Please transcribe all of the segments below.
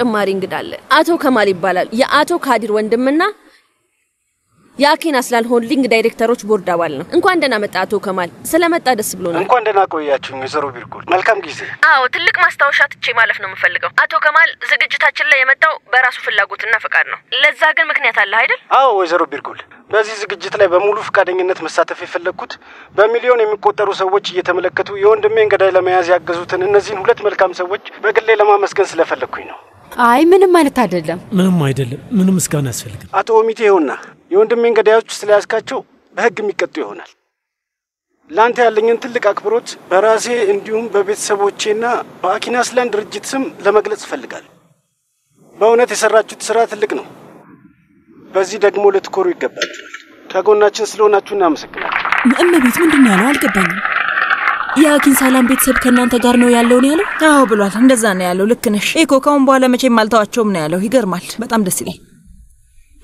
ተጨማሪ እንግዳለ አቶ ከማል ይባላል የአቶ ካዲር ወንድምና ያኪን አስላል ሆልዲንግ ዳይሬክተሮች ቦርድ አባል ነው እንኳን ደህና መጣ አቶ ከማል ስለመጣ ደስ ብሎናል እንኳን ደህና ቆያችሁ ወይዘሮ ቢርኩል መልካም ጊዜ አዎ ትልቅ ማስታወሻ ትቼ ማለፍ ነው የምፈልገው አቶ ከማል ዝግጅታችን ላይ የመጣው በራሱ ፍላጎትና ፈቃድ ነው ለዛ ግን ምክንያት አለ አይደል አዎ ወይዘሮ ቢርኩል በዚህ ዝግጅት ላይ በሙሉ ፍቃደኝነት መሳተፍ የፈለኩት በሚሊዮን የሚቆጠሩ ሰዎች እየተመለከቱ የወንድሜን ገዳይ ለመያዝ ያገዙትን እነዚህን ሁለት መልካም ሰዎች በግሌ ለማመስገን ስለፈለኩኝ ነው አይ ምንም ማለት አይደለም ምንም እስካሁን ያስፈልጋል አቶ ኦሚቴ ይሁንና የወንድሜን ገዳዮች ስለያዝካቸው በህግ የሚቀጡ ይሆናል ላንተ ያለኝን ትልቅ አክብሮት በራሴ እንዲሁም በቤተሰቦቼና በአኪናስላን ድርጅት ስም ለመግለጽ ፈልጋለሁ በእውነት የሰራችሁት ስራ ትልቅ ነው በዚህ ደግሞ ልትኮሩ ይገባል ከጎናችን ስለሆናችሁ እናመሰግናለን እመቤት ምንድነው ያለው አልገባኝም ያኪን ሰላም ቤተሰብ ከናንተ ጋር ነው ያለው ያለው አዎ ብሏል እንደዛ ነው ያለው ልክ ነሽ እኮ ካሁን በኋላ መቼም አልተዋቸውም ነው ያለው ይገርማል በጣም ደስ ይላል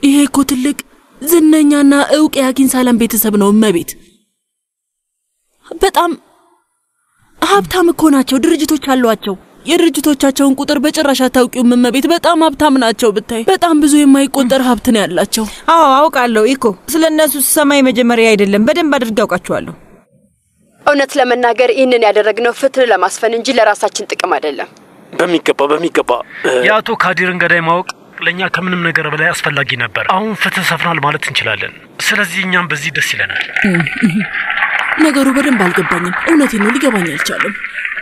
ይሄ እኮ ትልቅ ዝነኛና እውቅ ያኪን ሰላም ቤተሰብ ነው እመቤት በጣም ሀብታም እኮ ናቸው ድርጅቶች አሏቸው የድርጅቶቻቸውን ቁጥር በጭራሽ አታውቂውም እመቤት በጣም ሀብታም ናቸው ብታይ በጣም ብዙ የማይቆጠር ሀብት ነው ያላቸው አዎ አውቃለሁ እኮ ስለነሱ ሰማይ መጀመሪያ አይደለም በደንብ አድርጌ አውቃቸዋለሁ እውነት ለመናገር ይሄንን ያደረግነው ፍትህ ለማስፈን እንጂ ለራሳችን ጥቅም አይደለም በሚገባ ያቶ ካዲርን ገዳይ ማወቅ ለኛ ከምንም ነገር በላይ አስፈላጊ ነበር አሁን ፍትህ ሰፍናል ማለት እንችላለን ስለዚህ እኛም በዚህ ደስ ይለናል ነገሩ በደንብ አልገባኝም እውነቴን ነው ሊገባኝ አልቻለም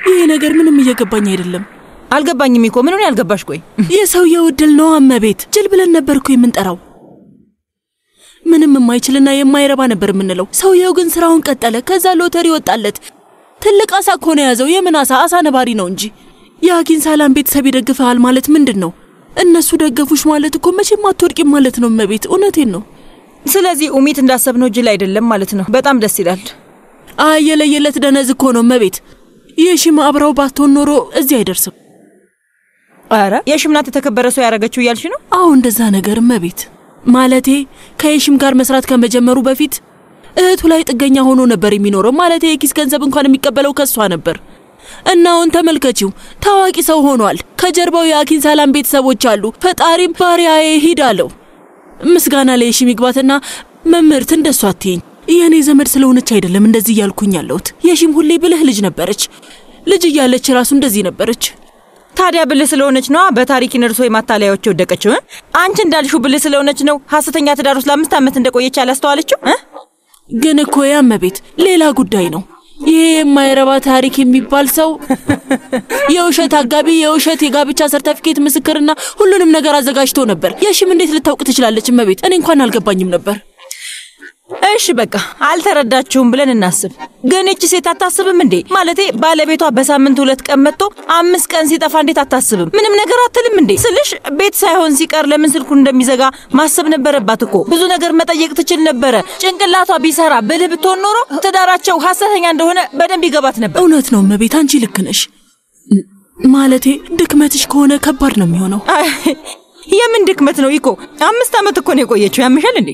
ይሄ ነገር ምንም እየገባኝ አይደለም አልገባኝም እኮ ምኑን ያልገባሽ ቆይ የሰውየው እድል ነው እመቤት ጅል ብለን ነበርኩ የምንጠራው ምንም የማይችልና የማይረባ ነበር የምንለው ሰውየው ግን ስራውን ቀጠለ ከዛ ሎተሪ ወጣለት ትልቅ አሳ እኮ ነው ያዘው የምን አሳ ነባሪ ነው እንጂ ያኪን ሰላም ቤተሰብ ይደግፋል ማለት ምንድነው እነሱ ደገፉሽ ማለት እኮ መቼም አትወርቂም ማለት ነው እመቤት እውነቴን ነው ስለዚህ ኡሚት እንዳሰብነው ጅል አይደለም ማለት ነው በጣም ደስ ይላል አየለየለት ደነዝ እኮ ነው እመቤት የሽም አብራው ባትሆን ኖሮ እዚህ አይደርስም አረ የሽምናት ተከበረ ሰው ያረጋችሁ ያልሽ ነው አዎ እንደዛ ነገር እመቤት ማለቴ ከየሽም ጋር መስራት ከመጀመሩ በፊት እህቱ ላይ ጥገኛ ሆኖ ነበር የሚኖረው ማለቴ የኪስ ገንዘብ እንኳን የሚቀበለው ከሷ ነበር እና አሁን ተመልከቺው ታዋቂ ሰው ሆኗል ከጀርባው ያኪን ሰላም ቤተሰቦች አሉ ፈጣሪም ባሪያዬ ሂዳለው ምስጋና ለየሽም ይግባትና መምህርት እንደሷ አትይኝ የኔ ዘመድ ስለሆነች አይደለም እንደዚህ ያልኩኝ ያለውት የሽም ሁሌ ብልህ ልጅ ነበረች ልጅ እያለች ራሱ እንደዚህ ነበረች ታዲያ ብልህ ስለሆነች ነው በታሪክ ነርሶ የማታለያዎች ወደቀችው አንቺ እንዳልሽው ብልህ ስለሆነች ነው ሐሰተኛ ተዳሩስ ለ5 አመት እንደቆየች ያላስተዋለችው ግን እኮ ያመቤት ሌላ ጉዳይ ነው ይሄ የማይረባ ታሪክ የሚባል ሰው የውሸት አጋቢ የውሸት የጋብቻ ሰርቲፊኬት ምስክርና ሁሉንም ነገር አዘጋጅቶ ነበር የሽም እንዴት ልታውቅ ትችላለች እመቤት እኔ እንኳን አልገባኝም ነበር እሺ በቃ አልተረዳችሁም ብለን እናስብ ግን እቺ ሴት አታስብም እንዴ ማለቴ ባለቤቷ በሳምንት 2 ቀን መጥቶ 5 ቀን ሲጠፋ እንዴት አታስብም ምንም ነገር አትልም እንዴ ስልሽ ቤት ሳይሆን ሲቀር ለምን ስልኩን እንደሚዘጋ ማሰብ ነበረባት እኮ ብዙ ነገር መጠየቅ ትችል ነበር ጭንቅላቷ ቢሰራ ብልህ ብትሆን ኖሮ ተዳራቸው ሐሰተኛ እንደሆነ በደንብ ይገባት ነበር እውነት ነው እመቤት አንቺ ልክ ነሽ ማለቴ ድክመትሽ ከሆነ ከባድ ነው የሚሆነው የምን ድክመት ነው እኮ 5 አመት እኮ ነው የቆየችው ያምሻል እንዴ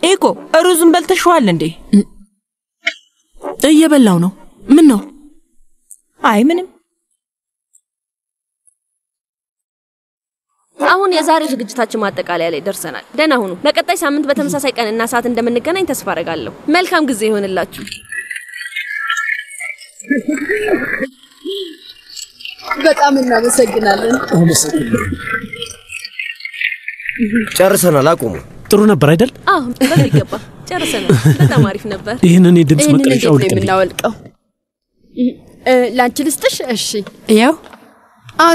ኤኮ ሩዝን በልተሽዋል እንዴ እየበላው ነው ምን ነው አይ ምንም አሁን የዛሬ ዝግጅታችን ማጠቃለያ ላይ ደርሰናል ደህና ሁኑ በቀጣይ ሳምንት በተመሳሳይ ቀንና ሰዓት እንደምንገናኝ ተስፋ አደርጋለሁ መልካም ጊዜ ይሁንላችሁ በጣም እናመሰግናለን ጨርሰናል አቁሙ ጥሩ ነበር አይደል አዎ በሚገባ ጨርሰናል በጣም አሪፍ ነበር ይሄንን የድምጽ መቀረጫው ልቀምናወልቀው ላንቺ ልስጥሽ እሺ ያው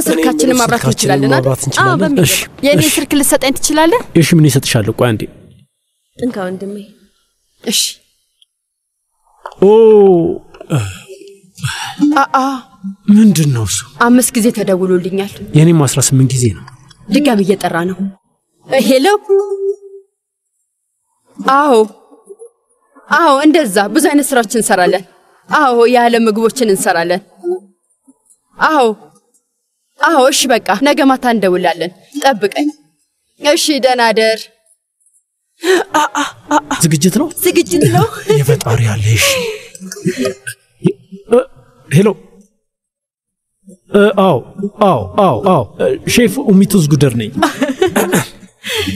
ስልካችንን ማብራት እንችላለን አዎ በሚገባ የኔ ስልክ ልሰጠኝ ትችላለህ እሺ ምን ይሰጥሻል ቆይ አንዴ እንካ ወንድሜ እሺ ኦ ምንድነው እሱ 5 ጊዜ ተደውሎልኛል የኔም 18 ጊዜ ነው ድጋሚ እየጠራ ነው ሄሎ አዎ እንደዛ ብዙ አይነት ስራዎችን እንሰራለን አዎ ያለ ምግቦችን እንሰራለን አዎ እሺ በቃ ነገ ማታ እንደውላለን ጠብቀኝ እሺ ደህና ደር ዝግጅት ነው የፈጣሪ ያለ እሺ ሄሎ አዎ ሼፍ ኡሚቱዝ ጉደር ነኝ።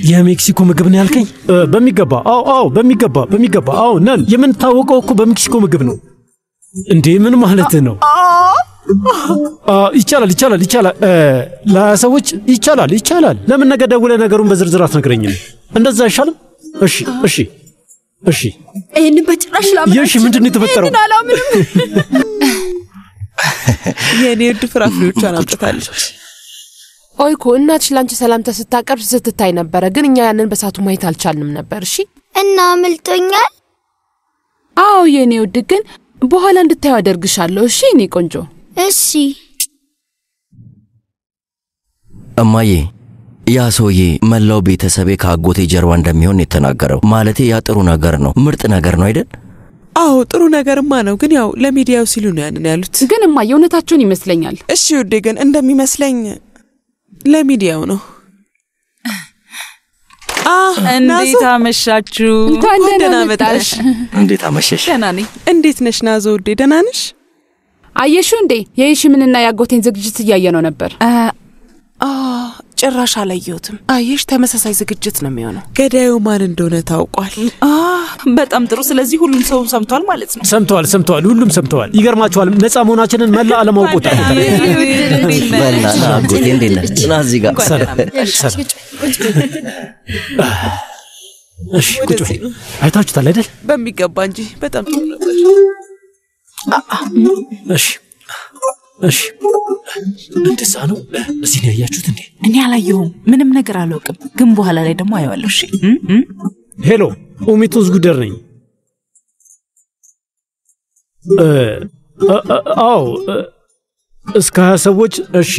የሜክሲኮ ምግብ ነው ያልከኝ? በሚገባ አዎ በሚገባ አዎ ነን። የምንታወቀው እኮ በሜክሲኮ ምግብ ነው። እንዴ ምን ማለት ነው? ይቻላል ለሰዎች ይቻላል። ለምን ነገ ደውለህ ነገሩን በዝርዝር አትነግረኝም? እንደዛ አይሻልም? እሺ ይሄንን በጭራሽ ላምን። እሺ ምንድን ነው የተፈጠረው? የኔ ውድ ፍራፍሬዎቿን አምጥታለች። ኦይኮ እናትሽ ላንቺ ሰላምታ ስታቀርብ ስትታይ ነበረ፣ ግን እኛ ያንን በሳቱ ማየት አልቻልንም ነበር። እሺ እና አምልጦኛል። አዎ የኔ ውድ፣ ግን በኋላ እንድታዩ አደርግሻለሁ። እሺ እኔ ቆንጆ። እሺ እማዬ፣ ያ ሰውዬ መላው ቤተሰቤ ከአጎቴ ጀርባ እንደሚሆን የተናገረው። ማለቴ ያ ጥሩ ነገር ነው፣ ምርጥ ነገር ነው አይደል? አዎ ጥሩ ነገርማ ነው፣ ግን ያው ለሚዲያው ሲሉ ነው ያንን ያሉት። ግን እማዬ እውነታቸውን ይመስለኛል። እሺ ውዴ፣ ግን እንደሚመስለኝ ለሚዲያው ነው። እንዴት አመሻችሁ? እንኳን ደህና መጣሽ። እንዴት አመሸሽ? ደህና ነኝ። እንዴት ነሽ ናዞ ውዴ? ደህና ነሽ? አየሹ እንዴ የይሽምንና ያጎቴን ዝግጅት እያየ ነው ነበር። ጭራሽ አላየሁትም። አየሽ፣ ተመሳሳይ ዝግጅት ነው የሚሆነው። ገዳዩ ማን እንደሆነ ታውቋል። በጣም ጥሩ። ስለዚህ ሁሉም ሰው ሰምቷል ማለት ነው። ሰምቷል፣ ሁሉም ሰምተዋል። ይገርማችኋል፣ ነፃ መሆናችንን መላ ዓለም አውቆታል። በላና አጎቴ እንዴት ነህ? ና እዚህ ጋር ሰላም። እሺ ቁጭ በይ። አይታችሁታል አይደል? በሚገባ እንጂ በጣም ጥሩ ነበር። እሺ እንደዛ ነው። እዚህ ነው ያያችሁት እንዴ? እኔ አላየሁም፣ ምንም ነገር አላውቅም፣ ግን በኋላ ላይ ደግሞ አየዋለሁ። እሺ ሄሎ፣ ኡሚቱዝ ጉደር ነኝ። አዎ እስከ 20 ሰዎች። እሺ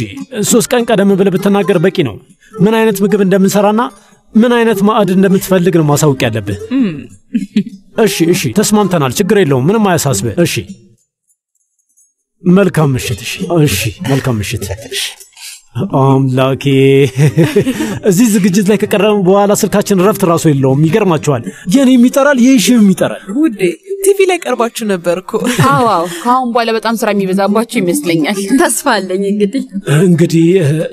3 ቀን ቀደም ብለህ ብትናገር በቂ ነው። ምን አይነት ምግብ እንደምንሰራና ምን አይነት ማዕድ እንደምትፈልግ ነው ማሳወቅ ያለብህ። እሺ ተስማምተናል። ችግር የለውም፣ ምንም አያሳስብህ። እሺ መልካም ምሽት። እሺ መልካም ምሽት። አምላኬ እዚህ ዝግጅት ላይ ከቀረበ በኋላ ስልካችን ረፍት ራሱ የለውም። ይገርማችኋል፣ የኔም ይጠራል፣ የይሽም ይጠራል። ውዴ ቲቪ ላይ ቀርባችሁ ነበርኩ። አዎ ከአሁን በኋላ በጣም ስራ የሚበዛባችሁ ይመስለኛል። ተስፋ አለኝ። እንግዲህ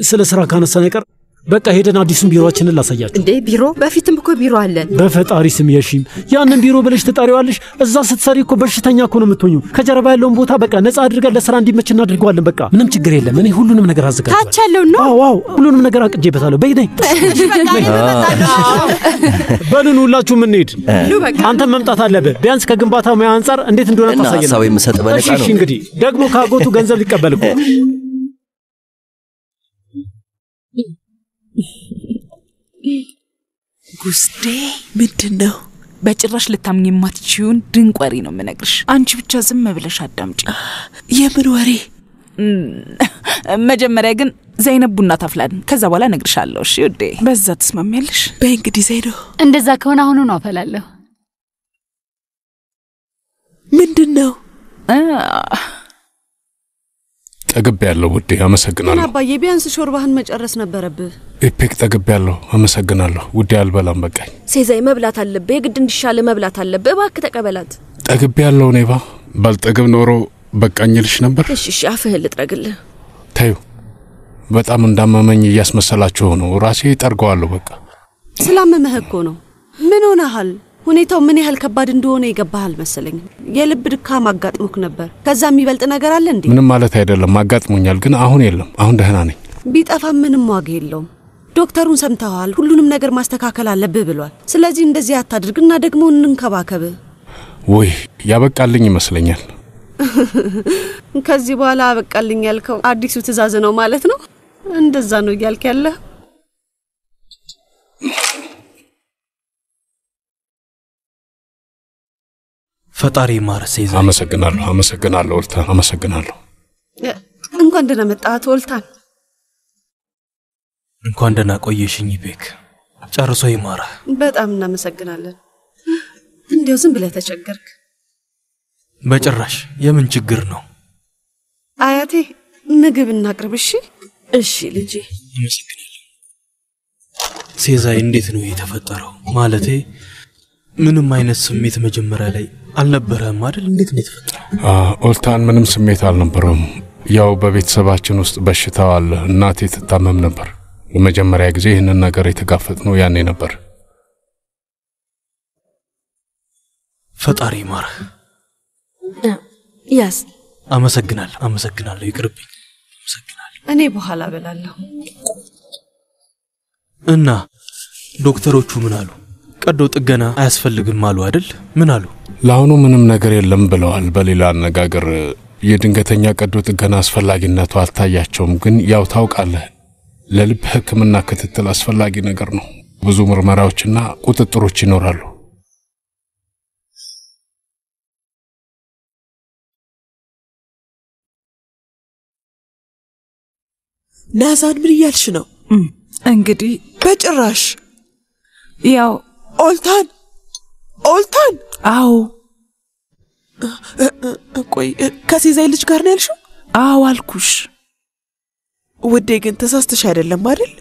ስለ ስራ ካነሳን አይቀር በቃ ሄደን አዲሱን ቢሮአችንን ላሳያችሁ። እንዴ ቢሮ? በፊትም እኮ ቢሮ አለን። በፈጣሪ ስም የሺም ያንን ቢሮ ብለሽ ትጠሪዋለሽ። እዛ ስትሰሪ እኮ በሽተኛ እኮ ነው የምትሆኚው። ከጀርባ ያለውን ቦታ በቃ ነፃ አድርገን ለስራ እንዲመች እናድርገዋለን። በቃ ምንም ችግር የለም። እኔ ሁሉንም ነገር አዘጋጅቻለሁ። ታች ያለው ነው? አዎ ሁሉንም ነገር አቅጄበታለሁ። በይ ነይ። በሉን ሁላችሁም እንሂድ። አንተም መምጣት አለብህ። ቢያንስ ከግንባታው ሙያ አንፃር እንዴት እንደሆነ ታሳየናለህ። ሐሳብ የምሰጥ በነቃ ነው። እሺ እንግዲህ ደግሞ ካጎቱ ገንዘብ ሊቀበል እኮ ጉስዴ ምንድን ነው? በጭራሽ ልታምኝ የማትችይውን ድንቅ ወሬ ነው የምነግርሽ። አንቺ ብቻ ዝም ብለሽ አዳምጪ። የምን ወሬ? መጀመሪያ ግን ዘይነብ ቡና ታፍላልን፣ ከዛ በኋላ እነግርሻለሁ። እሺ ውዴ? በዛ ትስማሚያለሽ? በይ እንግዲህ ዘይነብ። እንደዛ ከሆነ አሁኑ ነው አፈላለሁ። ምንድን ነው? ጠግብ ያለው ውዴ፣ አመሰግናለሁ። አባዬ ቢያንስ ሾርባህን መጨረስ ነበረብህ። ኢፔክ ጠግብ ያለው አመሰግናለሁ ውዴ። አልበላም በቃኝ። ሴዛይ መብላት አለብህ፣ የግድ እንዲሻለ መብላት አለብህ። እባክህ ተቀበላት። ጠግብ ያለው ኔባ ባልጠግብ ኖሮ በቃኝ ልሽ ነበር። እሺ አፍህን ልጥረግልህ። ታዩ በጣም እንዳመመኝ እያስመሰላችሁ ነው። ራሴ ጠርገዋለሁ። በቃ ስላመመህ እኮ ነው። ምን ሆነሃል? ሁኔታው ምን ያህል ከባድ እንደሆነ ይገባሃል መሰለኝ። የልብ ድካም አጋጥሞክ ነበር። ከዛ የሚበልጥ ነገር አለ እንዴ? ምንም ማለት አይደለም፣ አጋጥሞኛል፣ ግን አሁን የለም። አሁን ደህና ነኝ። ቢጠፋ ምንም ዋጋ የለውም። ዶክተሩን ሰምተዋል። ሁሉንም ነገር ማስተካከል አለብህ ብሏል። ስለዚህ እንደዚህ አታድርግና ደግሞ እንንከባከብህ። ወይ ያበቃልኝ ይመስለኛል። ከዚህ በኋላ አበቃልኝ ያልከው አዲሱ ትዕዛዝ ነው ማለት ነው? እንደዛ ነው እያልክ ያለህ? ፈጣሪ ማርሴ። አመሰግናለሁ ኦልታን፣ አመሰግናለሁ። እንኳን ደህና መጣህ ኦልታን። እንኳን ደህና ቆየሽኝ ኢፔክ። ጨርሶ ይማራ። በጣም እናመሰግናለን። እንዴው ዝም ብለህ ተቸገርክ? በጭራሽ። የምን ችግር ነው? አያቴ ምግብ እናቅርብ። እሺ ልጄ። አመሰግናለሁ። ሴዛይ እንዴት ነው የተፈጠረው? ማለቴ ምንም አይነት ስሜት መጀመሪያ ላይ አልነበረም አይደል? እንዴት ነው የተፈጠረው? ኦልታን ምንም ስሜት አልነበረውም። ያው በቤተሰባችን ውስጥ በሽታው አለ። እናቴ ትታመም ነበር። ለመጀመሪያ ጊዜ ይህንን ነገር የተጋፈጥነው ያኔ ነበር። ፈጣሪ ይማርህ። ያስ አመሰግናለሁ። ይቅርብኝ። እኔ በኋላ በላለሁ። እና ዶክተሮቹ ምን አሉ? ቀዶ ጥገና አያስፈልግም አሉ አይደል? ምን አሉ? ለአሁኑ ምንም ነገር የለም ብለዋል። በሌላ አነጋገር የድንገተኛ ቀዶ ጥገና አስፈላጊነቱ አልታያቸውም። ግን ያው ታውቃለህ፣ ለልብ ሕክምና ክትትል አስፈላጊ ነገር ነው። ብዙ ምርመራዎችና ቁጥጥሮች ይኖራሉ። ናዛን ምን እያልሽ ነው? እንግዲህ በጭራሽ ያው ኦልታን አዎ ቆይ ከሲዛይ ልጅ ጋር ነው ያልሽው? አዎ አልኩሽ ውዴ። ግን ተሳስተሽ አይደለም አይደል?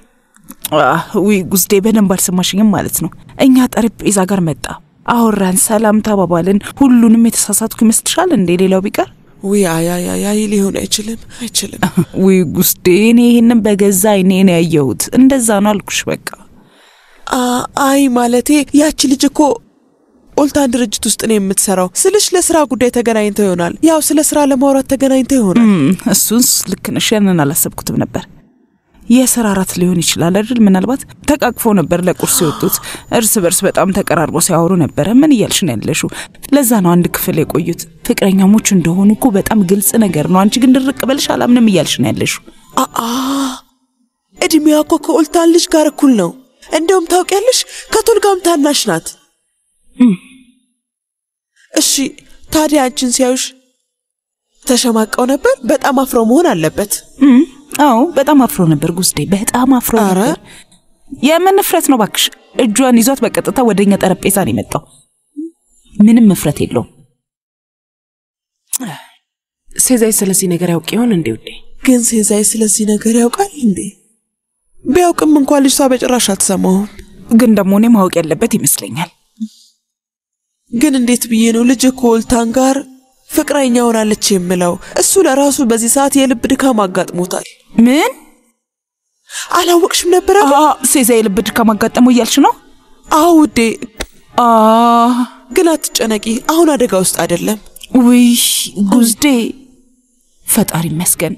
ወይ ጉዝዴ በደንብ አልሰማሽኝም ማለት ነው። እኛ ጠረጴዛ ጋር መጣ፣ አወራን፣ ሰላም ተባባልን። ሁሉንም የተሳሳትኩ ይመስልሻል እንዴ? ሌላው ቢቀር ወይ አይ ሊሆን አይችልም። ወይ ጉዝዴ እኔ ይሄንን በገዛ አይኔ ነው ያየሁት። እንደዛ ነው አልኩሽ በቃ። አይ ማለቴ ያቺ ልጅ እኮ ኦልታን ድርጅት ውስጥ ነው የምትሰራው ስልሽ ለስራ ጉዳይ ተገናኝተው ይሆናል። ያው ስለ ስራ ለማውራት ተገናኝተው ይሆናል። እሱንስ ልክ ነሽ። ያንን አላሰብኩትም ነበር። የስራ አራት ሊሆን ይችላል አይደል? ምናልባት ተቃቅፎ ነበር ለቁርስ የወጡት። እርስ በርስ በጣም ተቀራርቦ ሲያወሩ ነበር። ምን እያልሽ ነው ያለሽው? ለዛ ነው አንድ ክፍል የቆዩት። ፍቅረኛሞች እንደሆኑ እኮ በጣም ግልጽ ነገር ነው። አንቺ ግን ድርቅ በልሽ አላምንም እያልሽ ነው ያለሽው። እድሜዋ እኮ ከኦልታን ልጅ ጋር እኩል ነው። እንደውም ታውቂያለሽ ከቶልጋም ታናሽ ናት። እሺ ታዲያ አንቺን ሲያዩሽ ተሸማቀው ነበር? በጣም አፍሮ መሆን አለበት። አዎ በጣም አፍሮ ነበር ጉዝዴ፣ በጣም አፍሮ ነበር። የምን ፍረት ነው ባክሽ? እጇን ይዟት በቀጥታ ወደኛ ጠረጴዛ ነው የመጣው። ምንም መፍረት የለውም። ሴዛይ ስለዚህ ነገር ያውቅ ይሆን እንዴ? ውዴ ግን ሴዛይ ስለዚህ ነገር ያውቃል እንዴ? ቢያውቅም እንኳን ልጅቷ በጭራሽ አትሰማውም። ግን ደግሞ እኔ ማወቅ ያለበት ይመስለኛል። ግን እንዴት ብዬ ነው ልጅ ከኦልታን ጋር ፍቅረኛ ሆናለች የምለው? እሱ ለራሱ በዚህ ሰዓት የልብ ድካም አጋጥሞታል። ምን አላወቅሽም ነበር? ሴዛይ የልብ ድካም አጋጠመው እያልሽ ነው? አዎ ውዴ። ግን አትጨነቂ፣ አሁን አደጋ ውስጥ አይደለም። ውይ ጉዝዴ ፈጣሪ ይመስገን።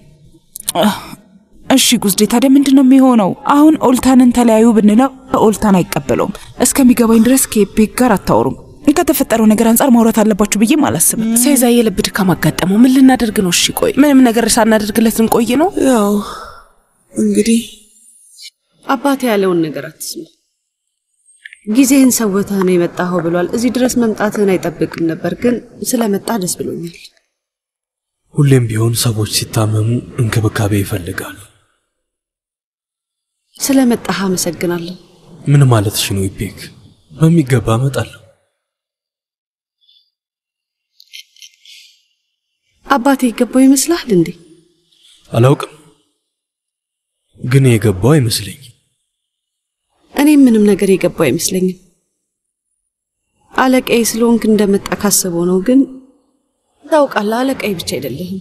እሺ ጉዝዴ ታዲያ ምንድነው የሚሆነው? አሁን ኦልታንን ተለያዩ ብንለው ኦልታን አይቀበለውም። እስከሚገባኝ ድረስ ከኤፔክ ጋር አታወሩም። ከተፈጠረው ነገር አንፃር ማውራት አለባችሁ ብዬ አላስብም። ሴዛይ የልብ ድካም አጋጠመው። ምን ልናደርግ ነው? እሺ ቆይ ምንም ነገር ሳናደርግለት እንቆይ ነው? ያው እንግዲህ አባቴ ያለውን ነገር አትስማ። ጊዜህን ሰውተህ ነው የመጣኸው ብሏል። እዚህ ድረስ መምጣትህን አይጠብቅም ነበር፣ ግን ስለመጣ ደስ ብሎኛል። ሁሌም ቢሆን ሰዎች ሲታመሙ እንክብካቤ ይፈልጋሉ። ስለመጣህ አመሰግናለሁ። ምን ማለትሽ ነው ኢፔክ? በሚገባ እመጣለሁ። አባቴ የገባው ይመስላል እንዴ? አላውቅም፣ ግን የገባው አይመስለኝም። እኔም ምንም ነገር የገባው አይመስለኝም። አለቃዬ ስለሆንክ እንደመጣ ካስበው ነው። ግን ታውቃለህ፣ አለቃዬ ብቻ አይደለህም።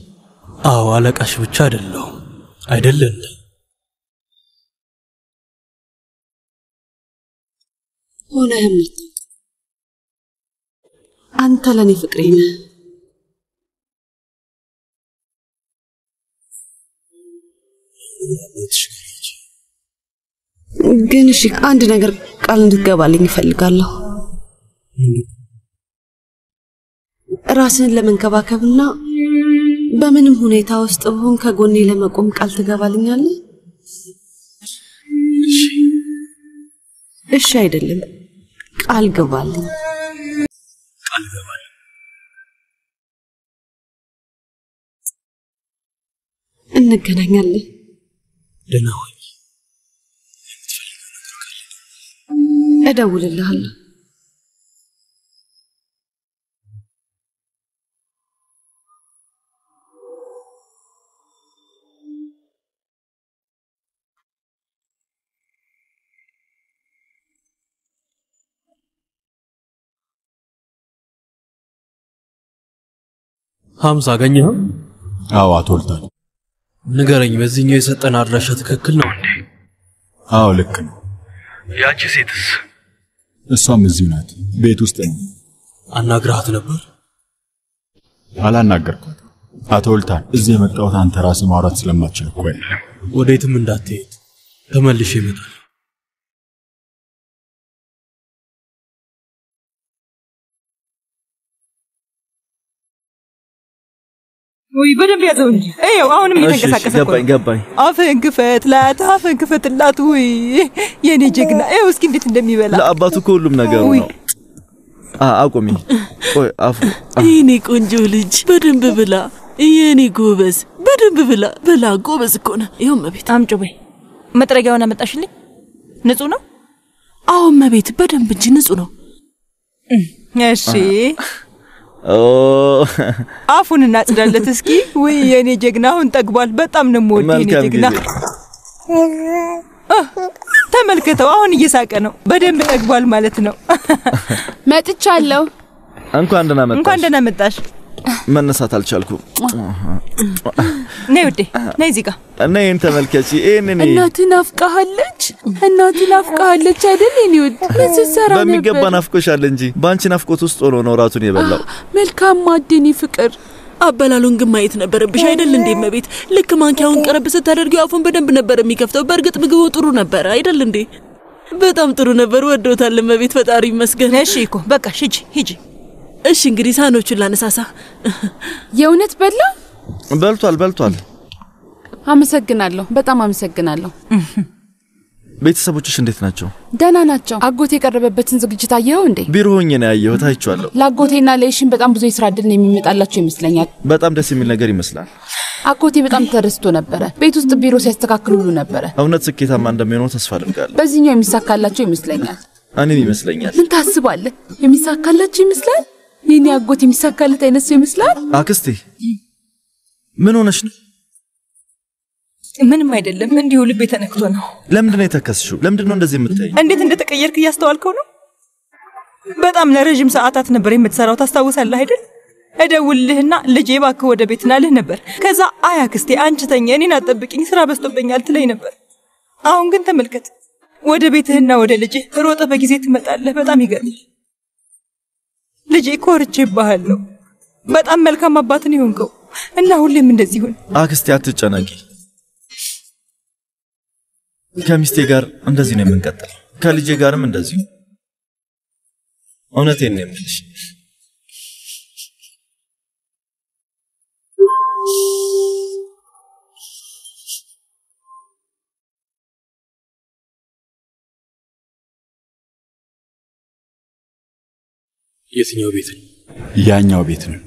አዎ አለቃሽ ብቻ አይደለሁም። አይደለም ሆነህም አንተ ለኔ ፍቅሬ ነህ። ግን እሺ አንድ ነገር ቃል እንድትገባልኝ እፈልጋለሁ። ራስን ለመንከባከብና በምንም ሁኔታ ውስጥ ሆን ከጎኔ ለመቆም ቃል ትገባልኛለህ? እሺ አይደለም፣ ቃል ገባልኝ። ቃል ገባልኝ። እንገናኛለን። ደህና ሁኚ። እደውልልሃለሁ። ሐምዛ አገኘኸው? አዎ አቶ ኦልታን። ንገረኝ፣ በዚህኛው የሰጠን አድራሻ ትክክል ነው እንዴ? አዎ ልክ ነው። ያቺ ሴትስ? እሷም እዚሁ ናት፣ ቤት ውስጥ ነው። አናግራት ነበር? አላናገርኳት። አቶ ወልታን፣ እዚህ የመጣሁት አንተ ራስህ ማውራት ስለማትችል እኮ አይደለም። ወዴትም እንዳትሄድ፣ ተመልሼ እመጣለሁ። ወይ በደንብ ያዘው እንጂ እየው አሁንም እየተንቀሳቀሰ ነው። ገባኝ። አፍህን ክፈት ላት፣ አፍህን ክፈትላት። ወይ የኔ ጀግና፣ እየው እስኪ እንዴት እንደሚበላ ለአባቱ እኮ ሁሉም ነገር ነው። አቁሚ። ቆይ አፉ የኔ ቆንጆ ልጅ በደንብ ብላ። የኔ ጎበዝ በደንብ ብላ ጎበዝ እኮ ነህ። ይኸው መቤት አምጪ በይ። መጥረጊያውን አመጣሽልኝ? ንጹህ ነው? አዎ መቤት በደንብ እንጂ ንጹህ ነው። እሺ አፉን እናጽዳለት እስኪ። ወይ የኔ ጀግና አሁን ጠግቧል። በጣም ነው የምወደው የኔ ጀግና። ተመልከተው አሁን እየሳቀ ነው። በደንብ ጠግቧል ማለት ነው። መጥቻለሁ። እንኳን ደህና መጣሽ። መነሳት አልቻልኩም። ነይ ውዴ፣ ነይ እዚህ ጋር እኔን ተመልከቺ። እናትህ ናፍቃሃለች አይደል? የኔ ውድ ምን ስትሰራ ነበር? በሚገባ ናፍቆሻል እንጂ በአንቺ ናፍቆት ውስጥ ሆኖ ነው ራቱን የበላው። መልካም ማደኒ ፍቅር። አበላሉን ግን ማየት ነበረብሽ አይደል እንዴ መቤት? ልክ ማንኪያውን ቀረብ ስታደርጊው አፉን በደንብ ነበር የሚከፍተው። በእርግጥ ምግቡ ጥሩ ነበር አይደል እንዴ? በጣም ጥሩ ነበር። ወዶታል መቤት፣ ፈጣሪ ይመስገን። እሺ እኮ በቃ ሂጂ። እሺ እንግዲህ ሳህኖቹን ላነሳሳ። የእውነት በልቷል። አመሰግናለሁ፣ በጣም አመሰግናለሁ። ቤተሰቦችሽ እንዴት ናቸው? ደህና ናቸው። አጎቴ የቀረበበትን ዝግጅት አየኸው እንዴ? ቢሮ ሆኜ ነው ያየሁት፣ አይቼዋለሁ። ለአጎቴና ለይሽን በጣም ብዙ የሥራ ዕድል የሚመጣላቸው ይመስለኛል። በጣም ደስ የሚል ነገር ይመስላል። አጎቴ በጣም ተደስቶ ነበረ። ቤት ውስጥ ቢሮ ሲያስተካክሉ ሁሉ ነበረ። እውነት ስኬታማ እንደሚሆኑ ተስፋ አድርጋለሁ። በዚህኛው የሚሳካላቸው ይመስለኛል። እኔም ይመስለኛል። ምን ታስባለህ? የሚሳካላቸው ይመስላል? የኔ አጎት የሚሳካለት አይነት ሰው ይመስላል። አክስቴ ምን ሆነሽ ነው? ምንም አይደለም፣ እንዲሁ ልቤ ተነክቶ ነው። ለምንድን ነው የተከስሽው? ለምንድን ነው እንደዚህ የምትጠይኝ? እንዴት እንደተቀየርክ እያስተዋልከው ነው? በጣም ለረጅም ሰዓታት ነበር የምትሰራው፣ ታስታውሳለህ አይደል? እደውልልህና ልጄ እባክህ ወደ ቤት ናልህ ነበር። ከዛ አይ አክስቴ አንቺ ተኛ፣ እኔን አትጠብቂኝ፣ ስራ በዝቶብኛል ትለኝ ነበር። አሁን ግን ተመልከት፣ ወደ ቤትህና ወደ ልጅህ ሮጠ በጊዜ ትመጣለህ። በጣም ይገርማል። ልጄ ኮርቼብሃለሁ። በጣም መልካም አባትን ይሆንከው እና ሁሌም እንደዚህ ሁን። አክስቴ አትጨነቂ። ከሚስቴ ጋር እንደዚህ ነው የምንቀጥለው፣ ከልጄ ጋርም እንደዚሁ። እውነቴን ነው የምልሽ። የትኛው ቤት ነው? ያኛው ቤት ነው።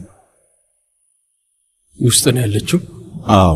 ውስጥ ነው ያለችው? አዎ።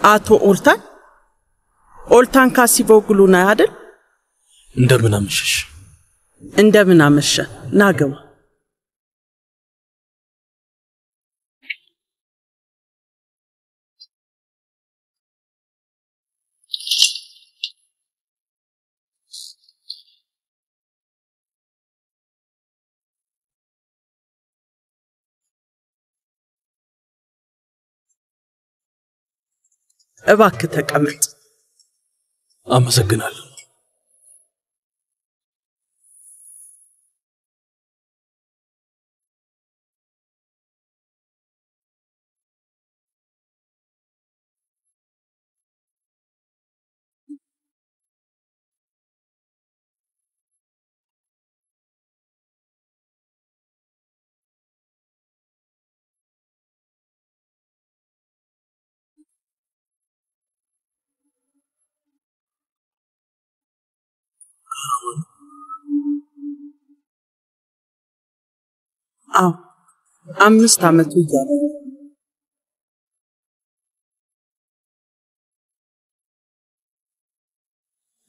አቶ ኦልታን ኦልታን ካሲቮግሉ ነህ አይደል? እንደምን አመሸሽ? እንደምን አመሸ። ና ግባ። እባክህ ተቀመጥ። አመሰግናለሁ። አዎ 5 ዓመቱ እያለ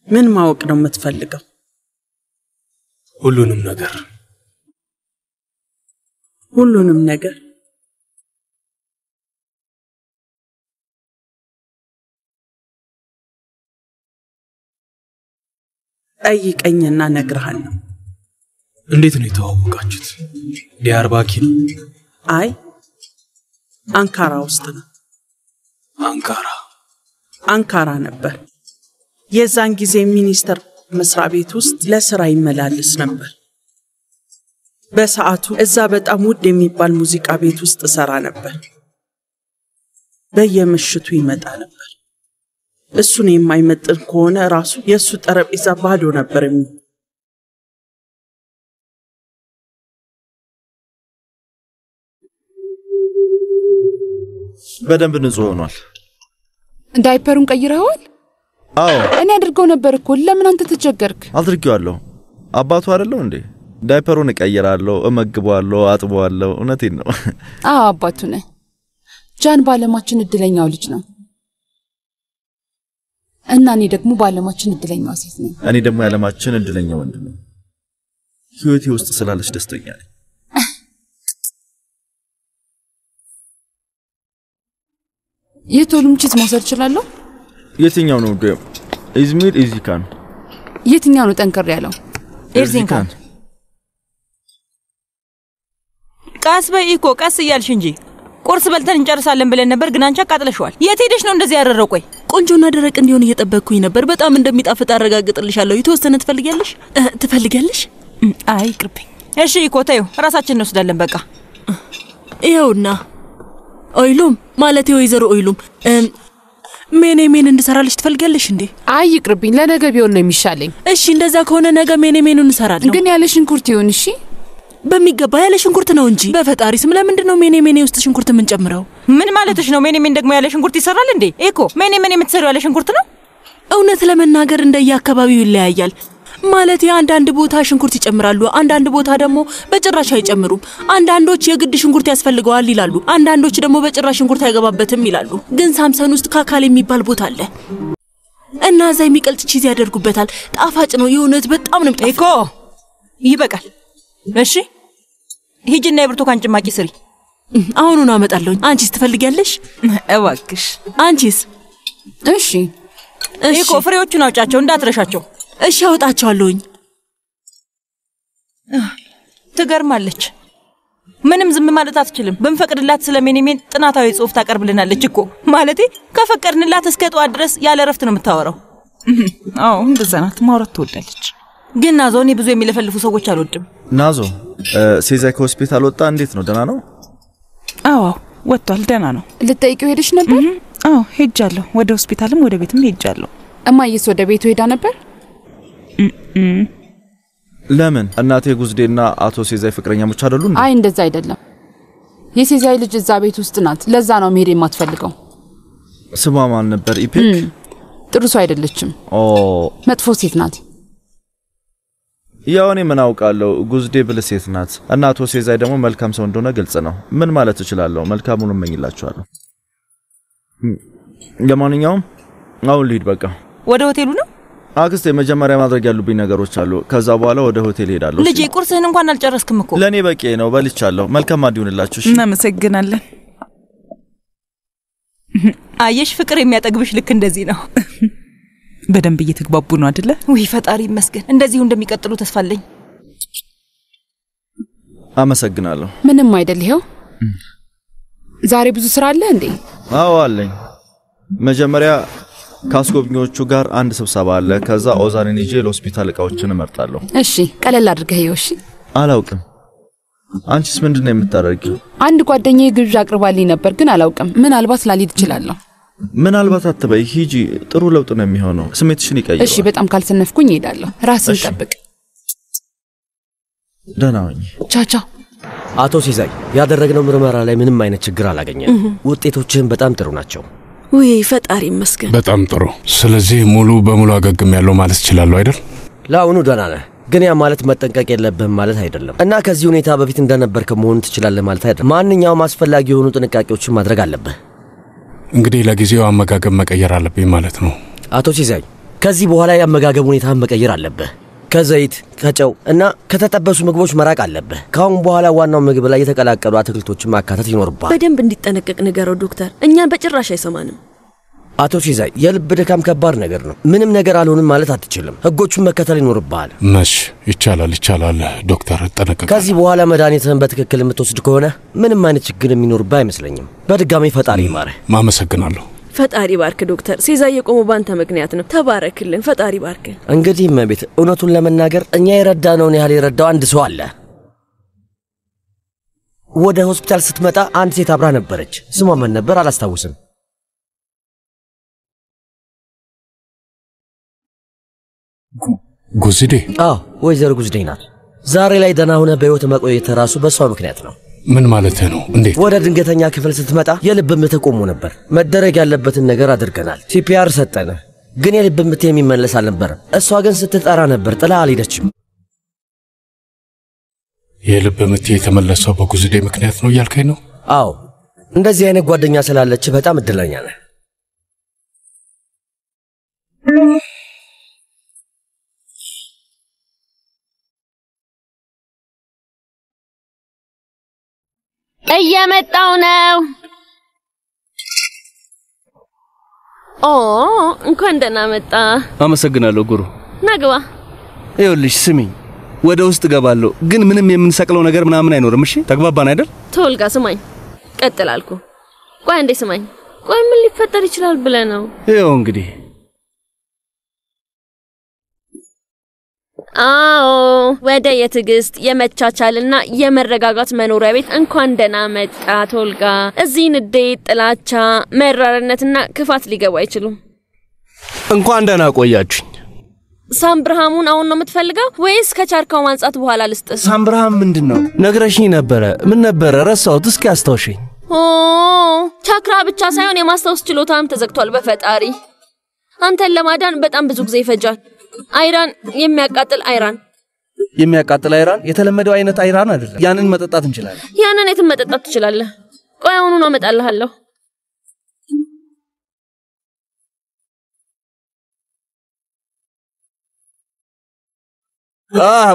ምን ማወቅ ነው የምትፈልገው? ሁሉንም ነገር ሁሉንም ነገር ጠይቀኝና እነግርሃለሁ። እንዴት ነው የተዋወቃችሁት? ዲያርባኪር? አይ አንካራ ውስጥ ነው። አንካራ ነበር። የዛን ጊዜ ሚኒስተር መስሪያ ቤት ውስጥ ለስራ ይመላለስ ነበር። በሰዓቱ እዛ በጣም ውድ የሚባል ሙዚቃ ቤት ውስጥ ሰራ ነበር። በየምሽቱ ይመጣ ነበር። እሱን የማይመጥን ከሆነ ራሱ የሱ ጠረጴዛ ባዶ ነበር የሚል በደንብ ንጹህ ሆኗል። ዳይፐሩን ቀይረዋል? አዎ እኔ አድርገው ነበር እኮ። ለምን አንተ ተቸገርክ? አድርጌዋለሁ። አባቱ አይደለው እንዴ? ዳይፐሩን እቀይራለሁ፣ እመግበዋለሁ፣ አጥበዋለሁ። እውነቴን ነው። አዎ አባቱ ነህ። ጃን ባለማችን እድለኛው ልጅ ነው እና እኔ ደግሞ ባለማችን እድለኛዋ ሴት ነኝ። እኔ ደግሞ ያለማችን እድለኛ ወንድ ነኝ። ህይወቴ ውስጥ ስላለች ደስተኛ ነኝ። የቶሉም ቺዝ መውሰድ እችላለሁ? የትኛው ነው? ኢዝሚር ኢዚካን። የትኛው ነው ጠንከር ያለው? ኢዚካን። ቀስ በይ እኮ ቀስ እያልሽ እንጂ ቁርስ በልተን እንጨርሳለን ብለን ነበር፣ ግን አንቺ አቃጥለሽዋል። የት ሄደሽ ነው እንደዚህ ያደረው? ቆይ ቆንጆና ደረቅ እንዲሆን እየጠበቅኩኝ ነበር። በጣም እንደሚጣፍጥ አረጋግጥልሻለሁ። የተወሰነ ትፈልጊያለሽ? አይ ይቅርብኝ። እሺ እኮ ተይው፣ ራሳችን እንወስዳለን በቃ። ይኸውና ኦይሉም ማለት ወይዘሮ ኦይሉም ሜኔሜን እንድሰራልሽ ትፈልጊያለሽ እንዴ? አይ ይቅርብኝ፣ ለነገ ቢሆን ነው የሚሻለኝ። እሺ እንደዛ ከሆነ ነገ ሜኔሜኑን እንሰራለን። ግን ያለ ሽንኩርት ይሁን። እሺ በሚገባ ያለ ሽንኩርት ነው እንጂ። በፈጣሪ ስም ለምንድን ነው ሜኔሜኔ ውስጥ ሽንኩርት የምንጨምረው? ምን ማለትሽ ነው? ሜኔሜን ደግሞ ያለ ሽንኩርት ይሰራል እንዴ? እኮ ሜኔሜን የምትሰሪው ያለ ሽንኩርት ነው? እውነት ለመናገር እንደየአካባቢው ይለያያል። ማለት አንዳንድ ቦታ ሽንኩርት ይጨምራሉ፣ አንዳንድ ቦታ ደግሞ በጭራሽ አይጨምሩም። አንዳንዶች የግድ ሽንኩርት ያስፈልገዋል ይላሉ፣ አንዳንዶች ደግሞ በጭራሽ ሽንኩርት አይገባበትም ይላሉ። ግን ሳምሰን ውስጥ ካካል የሚባል ቦታ አለ እና እዛ የሚቀልጥ ቺዝ ያደርጉበታል። ጣፋጭ ነው የእውነት በጣም ነው። እኮ ይበቃል። እሺ ሂጂና የብርቱካን ጭማቂ ስሪ። አሁኑን አመጣለሁ። አንቺስ ትፈልጊያለሽ? እባክሽ። አንቺስ? እሺ እኮ ፍሬዎቹን አውጫቸው እንዳትረሻቸው። እሺ አውጣቸዋለሁኝ። ትገርማለች። ምንም ዝም ማለት አትችልም። ብንፈቅድላት ስለ ሜኔሜን ጥናታዊ ጽሑፍ ታቀርብልናለች እኮ። ማለቴ ከፈቀድንላት እስከ ጠዋት ድረስ ያለ እረፍት ነው የምታወራው። አዎ እንደዛ ናት፣ ማውራት ትወዳለች። ግን ናዞ፣ እኔ ብዙ የሚለፈልፉ ሰዎች አልወድም። ናዞ ሴዛይ ከሆስፒታል ወጣ? እንዴት ነው? ደህና ነው? አዎ ወጥቷል፣ ደህና ነው። ልጠይቀው ሄደሽ ነበር? አዎ ሄጃለሁ። ወደ ሆስፒታልም ወደ ቤትም ሄጃለሁ። እማዬስ ወደ ቤቱ ሄዳ ነበር? ለምን? እናቴ ጉዝዴና አቶ ሴዛይ ፍቅረኛሞች አይደሉ? አይ እንደዛ አይደለም። የሴዛይ ልጅ እዛ ቤት ውስጥ ናት። ለዛ ነው መሄድ የማትፈልገው። ስሟ ማን ነበር? ኢፔክ? ጥሩ ሰው አይደለችም። መጥፎ ሴት ናት። ያው እኔ ምን አውቃለሁ፣ ጉዝዴ ብልህ ሴት ናት እና አቶ ሴዛይ ደግሞ መልካም ሰው እንደሆነ ግልጽ ነው። ምን ማለት እችላለሁ? መልካሙን እመኝላችኋለሁ። ለማንኛውም አሁን ልሂድ በቃ። ወደ ሆቴሉ ነው? አክስቴ መጀመሪያ ማድረግ ያሉብኝ ነገሮች አሉ። ከዛ በኋላ ወደ ሆቴል ሄዳለሁ። ልጄ ቁርስህን እንኳን አልጨረስክም እኮ። ለኔ በቂ ነው፣ በልቻለሁ። መልካም አዲውንላችሁ። እሺ እናመሰግናለን። አየሽ ፍቅር የሚያጠግብሽ ልክ እንደዚህ ነው። በደንብ እየተግባቡ ነው አይደለ? ውይ ፈጣሪ ይመስገን። እንደዚሁ እንደሚቀጥሉ ተስፋ አለኝ። አመሰግናለሁ። ምንም አይደል። ይሄው ዛሬ ብዙ ስራ አለ እንዴ? አዎ አለኝ። መጀመሪያ ካስጎብኚዎቹ ጋር አንድ ስብሰባ አለ። ከዛ ኦዛንን ይዤ ለሆስፒታል እቃዎችን እመርጣለሁ። እሺ ቀለል አድርገህ ይኸው። እሺ አላውቅም። አንቺስ ምንድነው የምታደርጊው? አንድ ጓደኛዬ ግብዣ አቅርባልኝ ነበር ግን አላውቅም። ምናልባት ላልሄድ እችላለሁ። ምናልባት አትበይ፣ ሂጂ። ጥሩ ለውጥ ነው የሚሆነው። ስሜትሽን ይቀይራል። እሺ በጣም ካልሰነፍኩኝ እሄዳለሁ። ራስን ጠብቅ። ደህና ሁኚ። ቻቻ። አቶ ሲሳይ ያደረግነው ምርመራ ላይ ምንም አይነት ችግር አላገኘንም። ውጤቶችህም በጣም ጥሩ ናቸው። ውይ ፈጣሪ ይመስገን። በጣም ጥሩ። ስለዚህ ሙሉ በሙሉ አገግም ያለው ማለት እችላለሁ አይደል? ለአሁኑ ደህና ነህ፣ ግን ያ ማለት መጠንቀቅ የለብህም ማለት አይደለም። እና ከዚህ ሁኔታ በፊት እንደነበርክ መሆን ትችላለህ ማለት አይደለም። ማንኛውም አስፈላጊ የሆኑ ጥንቃቄዎችን ማድረግ አለብህ። እንግዲህ ለጊዜው አመጋገብ መቀየር አለብኝ ማለት ነው። አቶ ሲሳይ ከዚህ በኋላ የአመጋገብ ሁኔታን መቀየር አለብህ። ከዘይት ከጨው እና ከተጠበሱ ምግቦች መራቅ አለብህ። ካሁን በኋላ ዋናው ምግብ ላይ የተቀላቀሉ አትክልቶችን ማካተት ይኖርብሃል። በደንብ እንዲጠነቀቅ ንገረው ዶክተር። እኛን በጭራሽ አይሰማንም። አቶ ሲሳይ የልብ ድካም ከባድ ነገር ነው። ምንም ነገር አልሆንም ማለት አትችልም። ህጎቹን መከተል ይኖርብሃል። መሽ ይቻላል ዶክተር፣ እጠነቀቃለሁ። ከዚህ በኋላ መድኃኒትህን በትክክል የምትወስድ ከሆነ ምንም አይነት ችግር የሚኖርብህ አይመስለኝም። በድጋሚ ፈጣሪ ይማርህ። ማመሰግናለሁ። ፈጣሪ ባርክ ዶክተር። ሲሳይ የቆመው ባንተ ምክንያት ነው። ተባረክልን። ፈጣሪ ባርክ። እንግዲህ እመቤት፣ እውነቱን ለመናገር እኛ የረዳነውን ያህል የረዳው አንድ ሰው አለ። ወደ ሆስፒታል ስትመጣ አንድ ሴት አብራ ነበረች። ስሟ ምን ነበር አላስታውስም። ጉዝዴ? አዎ ወይዘሮ ጉዝዴ ናት። ዛሬ ላይ ደህና ሆነህ በሕይወት መቆየት ራሱ በሷ ምክንያት ነው። ምን ማለት ነው? እንዴት? ወደ ድንገተኛ ክፍል ስትመጣ የልብ ምትህ ቆሞ ነበር። መደረግ ያለበትን ነገር አድርገናል። ሲፒአር ሰጠነ፣ ግን የልብ ምትህ የሚመለስ አልነበረም። እሷ ግን ስትጠራ ነበር፣ ጥላ አልሄደችም። የልብ ምትህ የተመለሰው በጉዝዴ ምክንያት ነው እያልከኝ ነው? አዎ፣ እንደዚህ አይነት ጓደኛ ስላለች በጣም እድለኛ ነህ። እየመጣው ነው። እንኳን ደህና መጣ። አመሰግናለሁ ጉሩ። ናግባ። ይኸውልሽ ስሚኝ፣ ወደ ውስጥ ገባለሁ፣ ግን ምንም የምንሰቅለው ነገር ምናምን አይኖርም። እሺ ተግባባን አይደል? ተወልጋ ስማኝ፣ ቀጥል አልኩ። ቆይ እንዴ ስማኝ። ቆይ ምን ሊፈጠር ይችላል ብለህ ነው? ይኸው እንግዲህ አዎ ወደ የትዕግስት የመቻቻልና የመረጋጋት መኖሪያ ቤት እንኳን ደህና መጣ ቶልጋ። እዚህ ንዴት፣ ጥላቻ፣ መራርነትና ክፋት ሊገቡ አይችሉም። እንኳን ደህና ቆያችሁኝ። ሳምብርሃሙን አሁን ነው የምትፈልገው ወይስ ከቻርካው ማንጻት በኋላ ልስጥህ? ሳምብርሃም ምንድነው? ነግረሽኝ ነበረ። ምን ነበረ? ረሳሁት። እስኪ አስታውሽኝ። ቻክራ ብቻ ሳይሆን የማስታወስ ችሎታም ተዘግቷል። በፈጣሪ አንተን ለማዳን በጣም ብዙ ጊዜ ይፈጃል። አይራን፣ የሚያቃጥል አይራን። የሚያቃጥል አይራን? የተለመደው አይነት አይራን አይደለም። ያንን መጠጣት እንችላለን። ያንን የትም መጠጣት ትችላለህ። ቆይ አሁኑ ነው እመጣልሃለሁ።